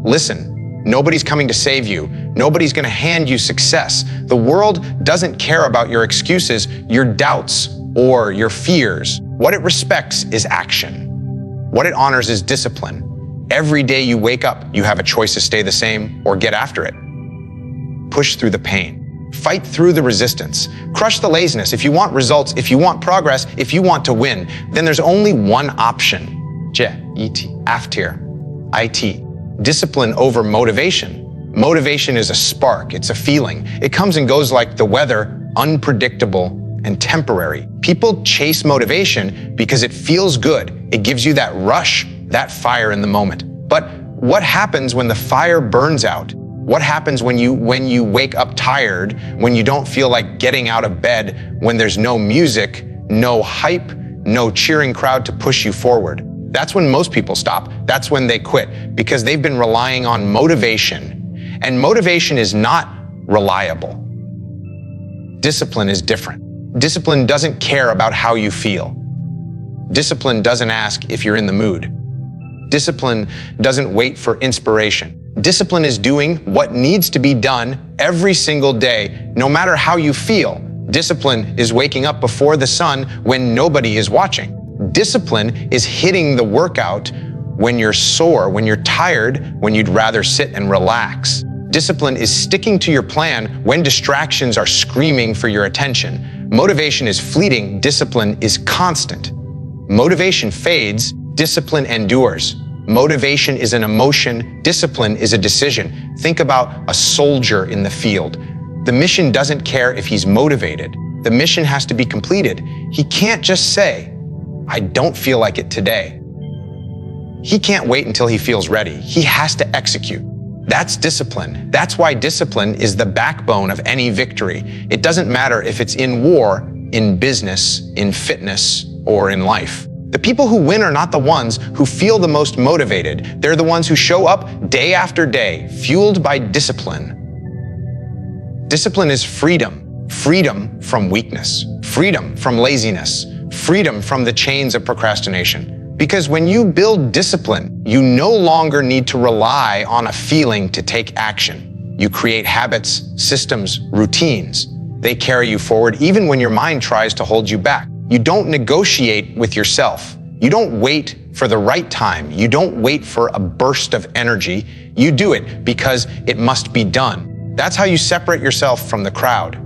Listen, nobody's coming to save you. Nobody's going to hand you success. The world doesn't care about your excuses, your doubts, or your fears. What it respects is action. What it honors is discipline. Every day you wake up, you have a choice to stay the same or get after it. Push through the pain. Fight through the resistance. Crush the laziness. If you want results, if you want progress, if you want to win, then there's only one option. IT. Discipline over motivation. Motivation is a spark. It's a feeling. It comes and goes like the weather, unpredictable and temporary. People chase motivation because it feels good. It gives you that rush, that fire in the moment. But what happens when the fire burns out? What happens when you wake up tired, when you don't feel like getting out of bed, when there's no music, no hype, no cheering crowd to push you forward? That's when most people stop. That's when they quit, because they've been relying on motivation. And motivation is not reliable. Discipline is different. Discipline doesn't care about how you feel. Discipline doesn't ask if you're in the mood. Discipline doesn't wait for inspiration. Discipline is doing what needs to be done every single day, no matter how you feel. Discipline is waking up before the sun when nobody is watching. Discipline is hitting the workout when you're sore, when you're tired, when you'd rather sit and relax. Discipline is sticking to your plan when distractions are screaming for your attention. Motivation is fleeting, discipline is constant. Motivation fades, discipline endures. Motivation is an emotion, discipline is a decision. Think about a soldier in the field. The mission doesn't care if he's motivated. The mission has to be completed. He can't just say, I don't feel like it today. He can't wait until he feels ready. He has to execute. That's discipline. That's why discipline is the backbone of any victory. It doesn't matter if it's in war, in business, in fitness, or in life. The people who win are not the ones who feel the most motivated. They're the ones who show up day after day, fueled by discipline. Discipline is freedom. Freedom from weakness. Freedom from laziness. Freedom from the chains of procrastination. Because when you build discipline, you no longer need to rely on a feeling to take action. You create habits, systems, routines. They carry you forward even when your mind tries to hold you back. You don't negotiate with yourself. You don't wait for the right time. You don't wait for a burst of energy. You do it because it must be done. That's how you separate yourself from the crowd.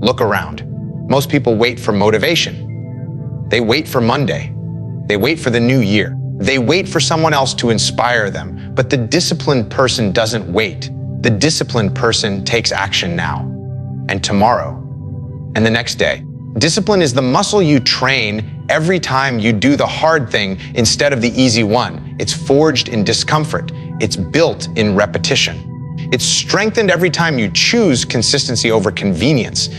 Look around. Most people wait for motivation. They wait for Monday. They wait for the new year. They wait for someone else to inspire them. But the disciplined person doesn't wait. The disciplined person takes action now, and tomorrow, and the next day. Discipline is the muscle you train every time you do the hard thing instead of the easy one. It's forged in discomfort. It's built in repetition. It's strengthened every time you choose consistency over convenience.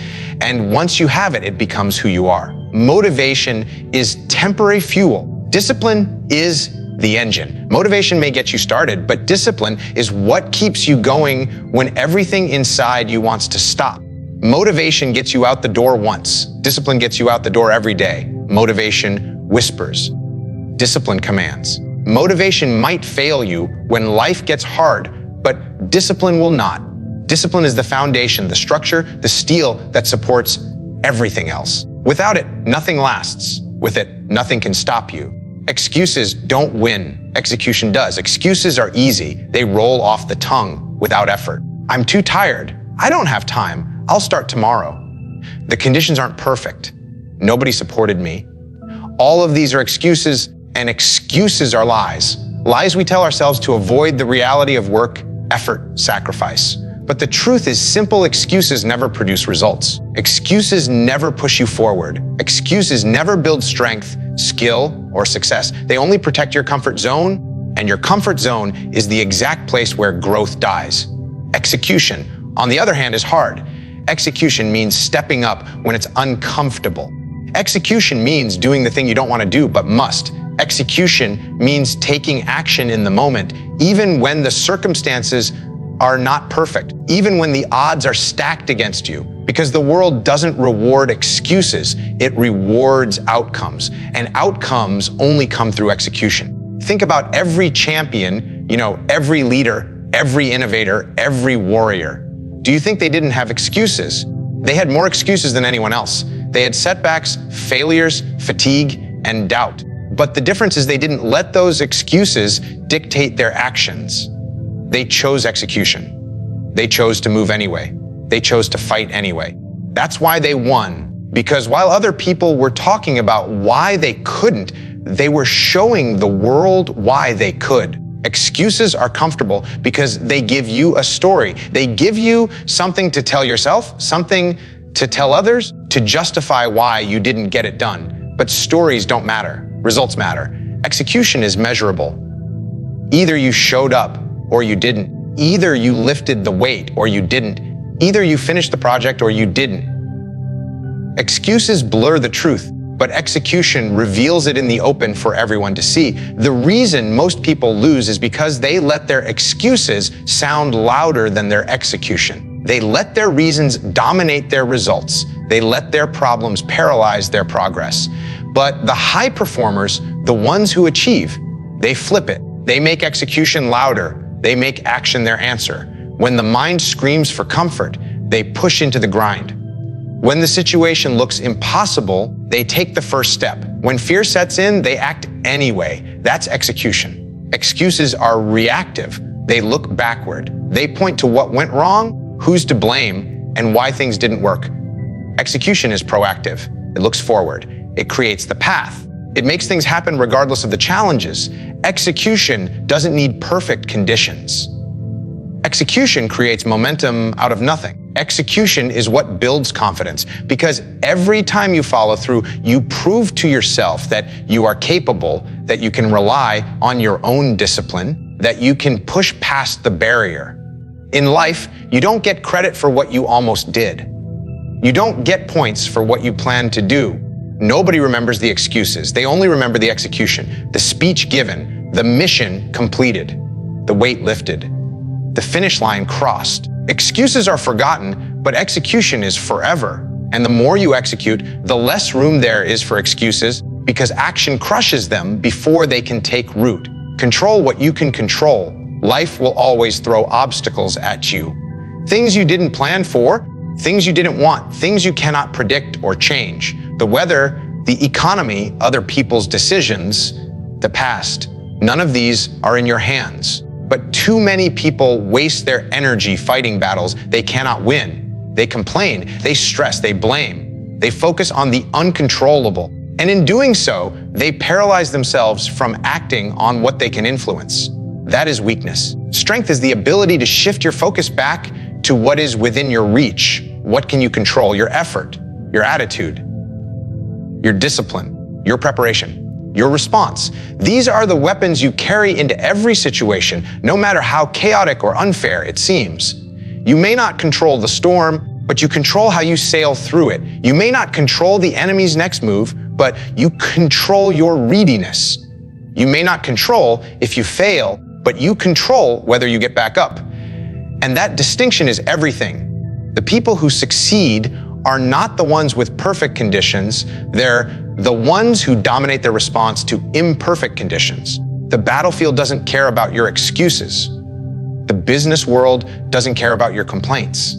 And once you have it, it becomes who you are. Motivation is temporary fuel. Discipline is the engine. Motivation may get you started, but discipline is what keeps you going when everything inside you wants to stop. Motivation gets you out the door once. Discipline gets you out the door every day. Motivation whispers. Discipline commands. Motivation might fail you when life gets hard, but discipline will not. Discipline is the foundation, the structure, the steel that supports everything else. Without it, nothing lasts. With it, nothing can stop you. Excuses don't win. Execution does. Excuses are easy. They roll off the tongue without effort. I'm too tired. I don't have time. I'll start tomorrow. The conditions aren't perfect. Nobody supported me. All of these are excuses, and excuses are lies. Lies we tell ourselves to avoid the reality of work, effort, sacrifice. But the truth is, simple excuses never produce results. Excuses never push you forward. Excuses never build strength, skill, or success. They only protect your comfort zone, and your comfort zone is the exact place where growth dies. Execution, on the other hand, is hard. Execution means stepping up when it's uncomfortable. Execution means doing the thing you don't want to do but must. Execution means taking action in the moment, even when the circumstances are not perfect, even when the odds are stacked against you. Because the world doesn't reward excuses, it rewards outcomes. And outcomes only come through execution. Think about every champion Every leader, every innovator, every warrior. Do you think they didn't have excuses? They had more excuses than anyone else. They had setbacks, failures, fatigue, and doubt. But the difference is they didn't let those excuses dictate their actions. They chose execution. They chose to move anyway. They chose to fight anyway. That's why they won. Because while other people were talking about why they couldn't, they were showing the world why they could. Excuses are comfortable because they give you a story. They give you something to tell yourself, something to tell others, to justify why you didn't get it done. But stories don't matter. Results matter. Execution is measurable. Either you showed up or you didn't. Either you lifted the weight or you didn't. Either you finished the project or you didn't. Excuses blur the truth, but execution reveals it in the open for everyone to see. The reason most people lose is because they let their excuses sound louder than their execution. They let their reasons dominate their results. They let their problems paralyze their progress. But the high performers, the ones who achieve, they flip it. They make execution louder. They make action their answer. When the mind screams for comfort, they push into the grind. When the situation looks impossible, they take the first step. When fear sets in, they act anyway. That's execution. Excuses are reactive. They look backward. They point to what went wrong, who's to blame, and why things didn't work. Execution is proactive. It looks forward. It creates the path. It makes things happen regardless of the challenges. Execution doesn't need perfect conditions. Execution creates momentum out of nothing. Execution is what builds confidence, because every time you follow through, you prove to yourself that you are capable, that you can rely on your own discipline, that you can push past the barrier. In life, you don't get credit for what you almost did. You don't get points for what you plan to do. Nobody remembers the excuses. They only remember the execution, the speech given, the mission completed, the weight lifted, the finish line crossed. Excuses are forgotten, but execution is forever. And the more you execute, the less room there is for excuses, because action crushes them before they can take root. Control what you can control. Life will always throw obstacles at you. Things you didn't plan for, things you didn't want, things you cannot predict or change. The weather, the economy, other people's decisions, the past. None of these are in your hands. But too many people waste their energy fighting battles they cannot win. They complain, they stress, they blame. They focus on the uncontrollable. And in doing so, they paralyze themselves from acting on what they can influence. That is weakness. Strength is the ability to shift your focus back to what is within your reach. What can you control? Your effort, your attitude, your discipline, your preparation, your response. These are the weapons you carry into every situation, no matter how chaotic or unfair it seems. You may not control the storm, but you control how you sail through it. You may not control the enemy's next move, but you control your readiness. You may not control if you fail, but you control whether you get back up. And that distinction is everything. The people who succeed are not the ones with perfect conditions. They're the ones who dominate their response to imperfect conditions. The battlefield doesn't care about your excuses. The business world doesn't care about your complaints.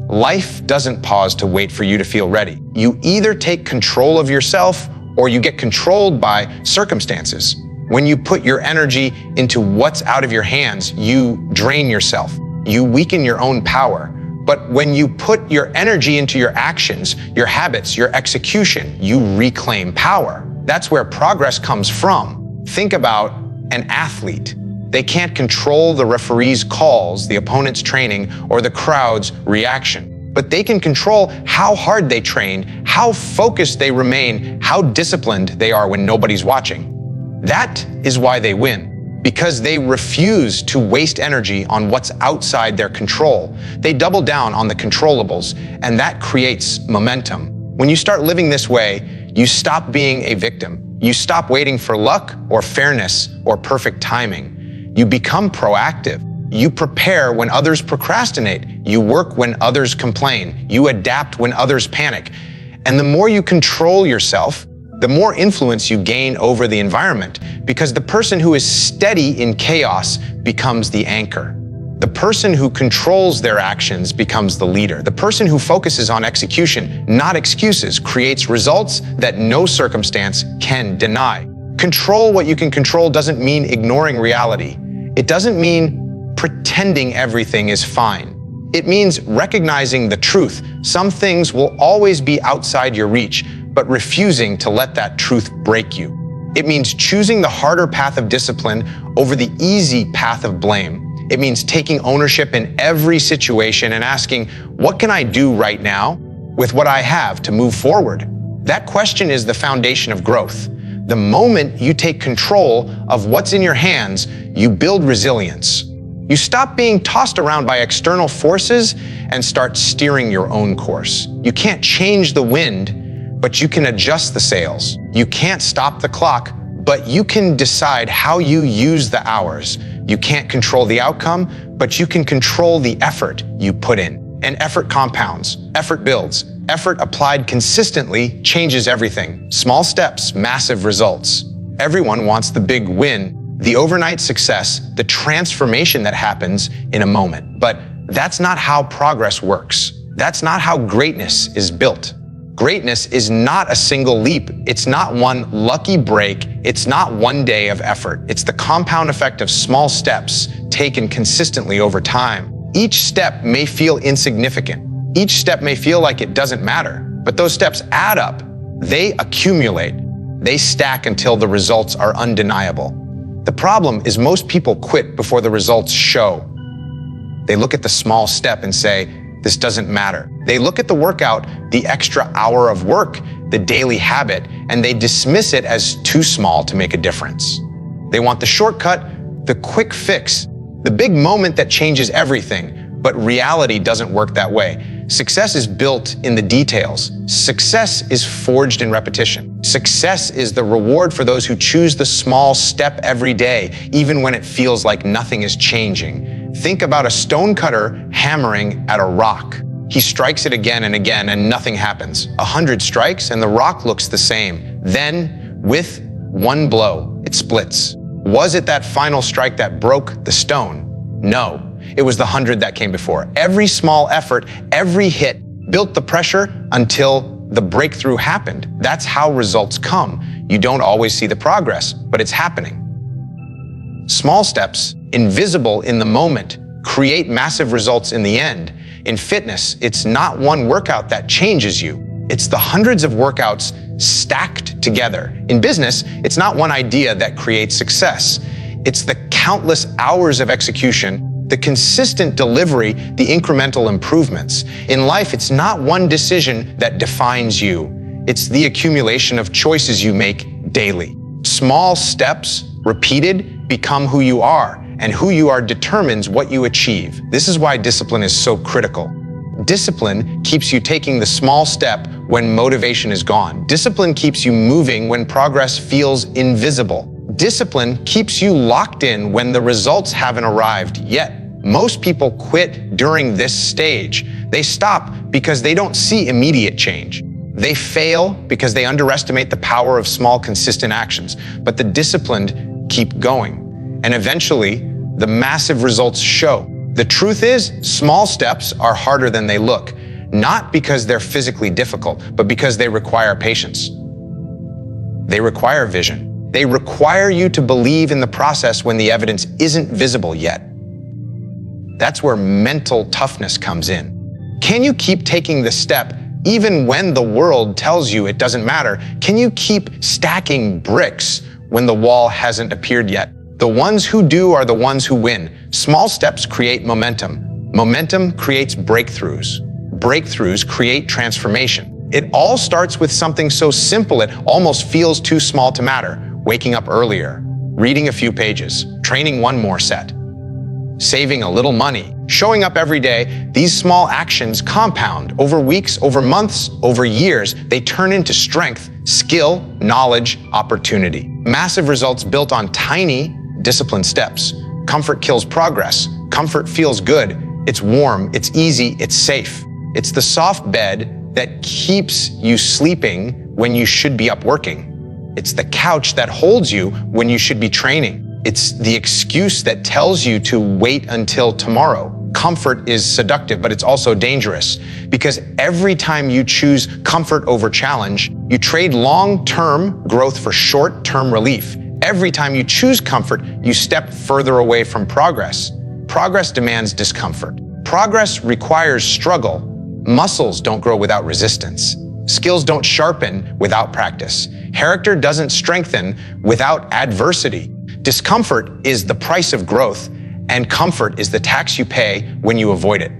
Life doesn't pause to wait for you to feel ready. You either take control of yourself or you get controlled by circumstances. When you put your energy into what's out of your hands, you drain yourself. You weaken your own power. But when you put your energy into your actions, your habits, your execution, you reclaim power. That's where progress comes from. Think about an athlete. They can't control the referee's calls, the opponent's training, or the crowd's reaction. But they can control how hard they train, how focused they remain, how disciplined they are when nobody's watching. That is why they win, because they refuse to waste energy on what's outside their control. They double down on the controllables, and that creates momentum. When you start living this way, you stop being a victim. You stop waiting for luck or fairness or perfect timing. You become proactive. You prepare when others procrastinate. You work when others complain. You adapt when others panic. And the more you control yourself, the more influence you gain over the environment, because the person who is steady in chaos becomes the anchor. The person who controls their actions becomes the leader. The person who focuses on execution, not excuses, creates results that no circumstance can deny. Control what you can control doesn't mean ignoring reality. It doesn't mean pretending everything is fine. It means recognizing the truth. Some things will always be outside your reach, but refusing to let that truth break you. It means choosing the harder path of discipline over the easy path of blame. It means taking ownership in every situation and asking, what can I do right now with what I have to move forward? That question is the foundation of growth. The moment you take control of what's in your hands, you build resilience. You stop being tossed around by external forces and start steering your own course. You can't change the wind, but you can adjust the sails. You can't stop the clock, but you can decide how you use the hours. You can't control the outcome, but you can control the effort you put in. And effort compounds, effort builds. Effort applied consistently changes everything. Small steps, massive results. Everyone wants the big win, the overnight success, the transformation that happens in a moment. But that's not how progress works. That's not how greatness is built. Greatness is not a single leap. It's not one lucky break. It's not one day of effort. It's the compound effect of small steps taken consistently over time. Each step may feel insignificant. Each step may feel like it doesn't matter, but those steps add up. They accumulate. They stack until the results are undeniable. The problem is most people quit before the results show. They look at the small step and say, this doesn't matter. They look at the workout, the extra hour of work, the daily habit, and they dismiss it as too small to make a difference. They want the shortcut, the quick fix, the big moment that changes everything, but reality doesn't work that way. Success is built in the details. Success is forged in repetition. Success is the reward for those who choose the small step every day, even when it feels like nothing is changing. Think about a stonecutter hammering at a rock. He strikes it again and again and nothing happens. 100 strikes and the rock looks the same. Then, with one blow, it splits. Was it that final strike that broke the stone? No, it was the 100 that came before. Every small effort, every hit built the pressure until the breakthrough happened. That's how results come. You don't always see the progress, but it's happening. Small steps, invisible in the moment, create massive results in the end. In fitness, it's not one workout that changes you. It's the hundreds of workouts stacked together. In business, it's not one idea that creates success. It's the countless hours of execution, the consistent delivery, the incremental improvements. In life, it's not one decision that defines you. It's the accumulation of choices you make daily. Small steps, repeated, become who you are, and who you are determines what you achieve. This is why discipline is so critical. Discipline keeps you taking the small step when motivation is gone. Discipline keeps you moving when progress feels invisible. Discipline keeps you locked in when the results haven't arrived yet. Most people quit during this stage. They stop because they don't see immediate change. They fail because they underestimate the power of small, consistent actions. But the disciplined keep going. And eventually, the massive results show. The truth is, small steps are harder than they look, not because they're physically difficult, but because they require patience. They require vision. They require you to believe in the process when the evidence isn't visible yet. That's where mental toughness comes in. Can you keep taking the step even when the world tells you it doesn't matter? Can you keep stacking bricks when the wall hasn't appeared yet? The ones who do are the ones who win. Small steps create momentum. Momentum creates breakthroughs. Breakthroughs create transformation. It all starts with something so simple it almost feels too small to matter. Waking up earlier, reading a few pages, training one more set, saving a little money, showing up every day. These small actions compound over weeks, over months, over years. They turn into strength, skill, knowledge, opportunity. Massive results built on tiny, disciplined steps. Comfort kills progress. Comfort feels good. It's warm, it's easy, it's safe. It's the soft bed that keeps you sleeping when you should be up working. It's the couch that holds you when you should be training. It's the excuse that tells you to wait until tomorrow. Comfort is seductive, but it's also dangerous, because every time you choose comfort over challenge, you trade long-term growth for short-term relief. Every time you choose comfort, you step further away from progress. Progress demands discomfort. Progress requires struggle. Muscles don't grow without resistance. Skills don't sharpen without practice. Character doesn't strengthen without adversity. Discomfort is the price of growth, and comfort is the tax you pay when you avoid it.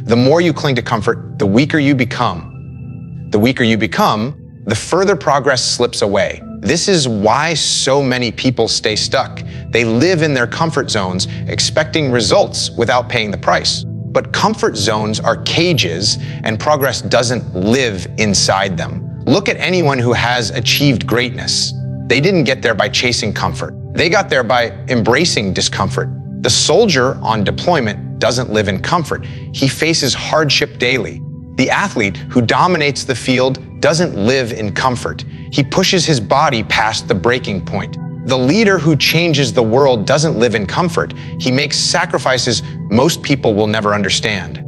The more you cling to comfort, the weaker you become. The weaker you become, the further progress slips away. This is why so many people stay stuck. They live in their comfort zones, expecting results without paying the price. But comfort zones are cages, and progress doesn't live inside them. Look at anyone who has achieved greatness. They didn't get there by chasing comfort. They got there by embracing discomfort. The soldier on deployment doesn't live in comfort. He faces hardship daily. The athlete who dominates the field doesn't live in comfort. He pushes his body past the breaking point. The leader who changes the world doesn't live in comfort. He makes sacrifices most people will never understand.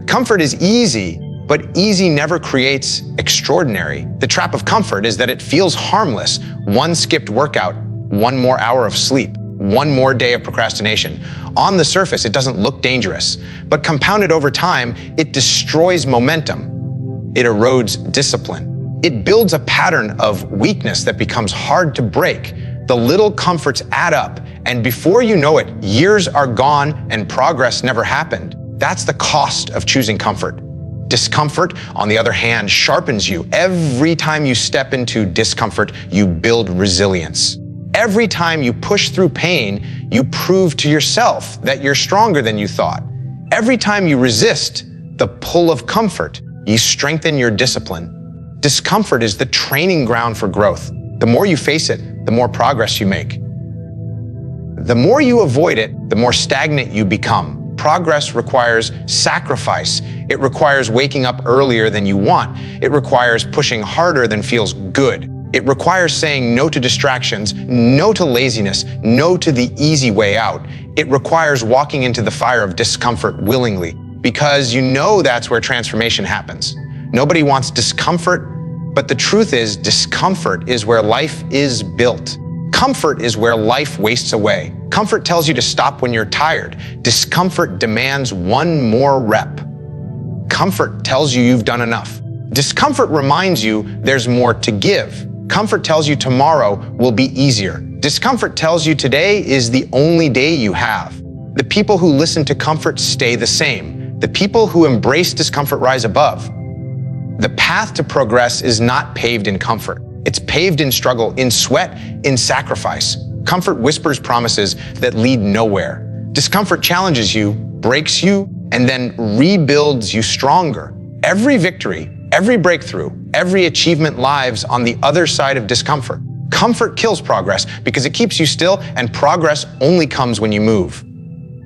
Comfort is easy, but easy never creates extraordinary. The trap of comfort is that it feels harmless. One skipped workout, one more hour of sleep, one more day of procrastination. On the surface, it doesn't look dangerous, but compounded over time, it destroys momentum. It erodes discipline. It builds a pattern of weakness that becomes hard to break. The little comforts add up, and before you know it, years are gone and progress never happened. That's the cost of choosing comfort. Discomfort, on the other hand, sharpens you. Every time you step into discomfort, you build resilience. Every time you push through pain, you prove to yourself that you're stronger than you thought. Every time you resist the pull of comfort, you strengthen your discipline. Discomfort is the training ground for growth. The more you face it, the more progress you make. The more you avoid it, the more stagnant you become. Progress requires sacrifice. It requires waking up earlier than you want. It requires pushing harder than feels good. It requires saying no to distractions, no to laziness, no to the easy way out. It requires walking into the fire of discomfort willingly, because you know that's where transformation happens. Nobody wants discomfort, but the truth is, discomfort is where life is built. Comfort is where life wastes away. Comfort tells you to stop when you're tired. Discomfort demands one more rep. Comfort tells you you've done enough. Discomfort reminds you there's more to give. Comfort tells you tomorrow will be easier. Discomfort tells you today is the only day you have. The people who listen to comfort stay the same. The people who embrace discomfort rise above. The path to progress is not paved in comfort. It's paved in struggle, in sweat, in sacrifice. Comfort whispers promises that lead nowhere. Discomfort challenges you, breaks you, and then rebuilds you stronger. Every victory, every breakthrough, every achievement lives on the other side of discomfort. Comfort kills progress because it keeps you still, and progress only comes when you move.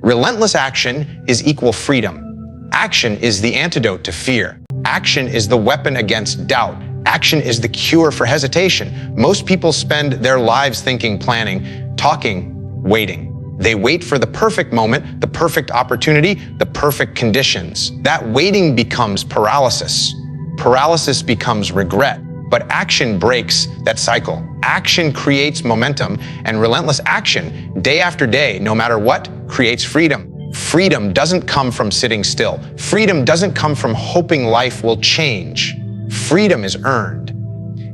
Relentless action is equal freedom. Action is the antidote to fear. Action is the weapon against doubt. Action is the cure for hesitation. Most people spend their lives thinking, planning, talking, waiting. They wait for the perfect moment, the perfect opportunity, the perfect conditions. That waiting becomes paralysis. Paralysis becomes regret. But action breaks that cycle. Action creates momentum, and relentless action, day after day, no matter what, creates freedom. Freedom doesn't come from sitting still. Freedom doesn't come from hoping life will change. Freedom is earned.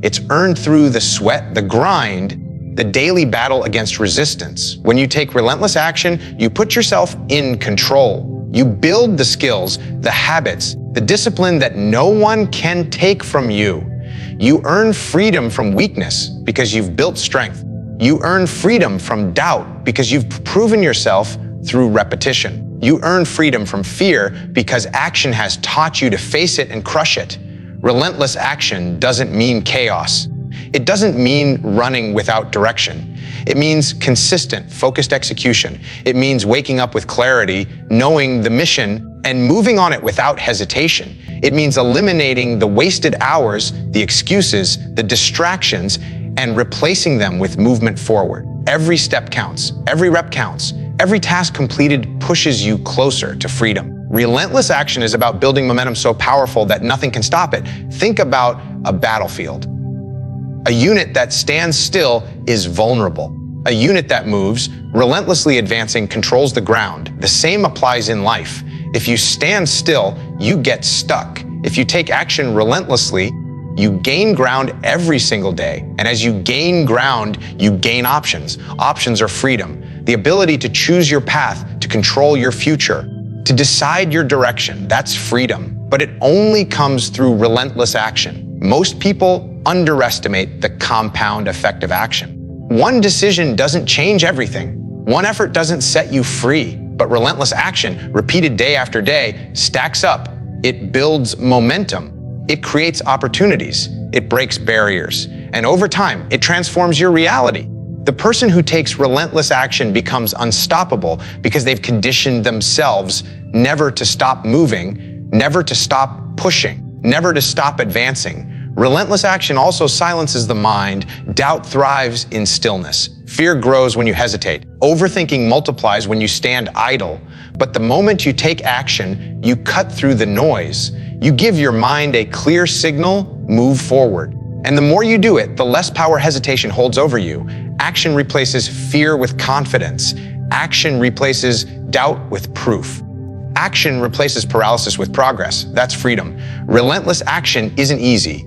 It's earned through the sweat, the grind, the daily battle against resistance. When you take relentless action, you put yourself in control. You build the skills, the habits, the discipline that no one can take from you. You earn freedom from weakness because you've built strength. You earn freedom from doubt because you've proven yourself through repetition. You earn freedom from fear because action has taught you to face it and crush it. Relentless action doesn't mean chaos. It doesn't mean running without direction. It means consistent, focused execution. It means waking up with clarity, knowing the mission, and moving on it without hesitation. It means eliminating the wasted hours, the excuses, the distractions, and replacing them with movement forward. Every step counts, every rep counts, every task completed pushes you closer to freedom. Relentless action is about building momentum so powerful that nothing can stop it. Think about a battlefield. A unit that stands still is vulnerable. A unit that moves, relentlessly advancing, controls the ground. The same applies in life. If you stand still, you get stuck. If you take action relentlessly, you gain ground every single day. And as you gain ground, you gain options. Options are freedom, the ability to choose your path, to control your future, to decide your direction. That's freedom. But it only comes through relentless action. Most people underestimate the compound effect of action. One decision doesn't change everything. One effort doesn't set you free. But relentless action, repeated day after day, stacks up. It builds momentum. It creates opportunities. It breaks barriers. And over time, it transforms your reality. The person who takes relentless action becomes unstoppable because they've conditioned themselves never to stop moving, never to stop pushing, never to stop advancing. Relentless action also silences the mind. Doubt thrives in stillness. Fear grows when you hesitate. Overthinking multiplies when you stand idle. But the moment you take action, you cut through the noise. You give your mind a clear signal, move forward. And the more you do it, the less power hesitation holds over you. Action replaces fear with confidence. Action replaces doubt with proof. Action replaces paralysis with progress. That's freedom. Relentless action isn't easy.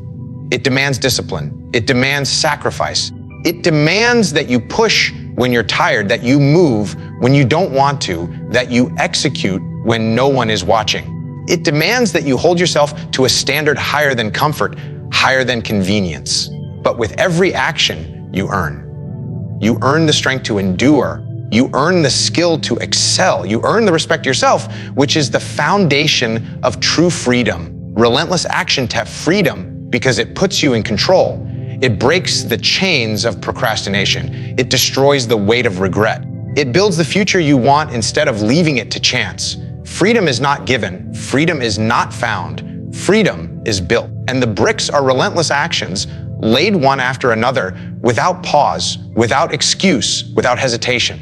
It demands discipline. It demands sacrifice. It demands that you push when you're tired, that you move when you don't want to, that you execute when no one is watching. It demands that you hold yourself to a standard higher than comfort, higher than convenience. But with every action, you earn. You earn the strength to endure. You earn the skill to excel. You earn the respect yourself, which is the foundation of true freedom. Relentless action to freedom because it puts you in control. It breaks the chains of procrastination. It destroys the weight of regret. It builds the future you want instead of leaving it to chance. Freedom is not given. Freedom is not found. Freedom is built. And the bricks are relentless actions laid one after another without pause, without excuse, without hesitation.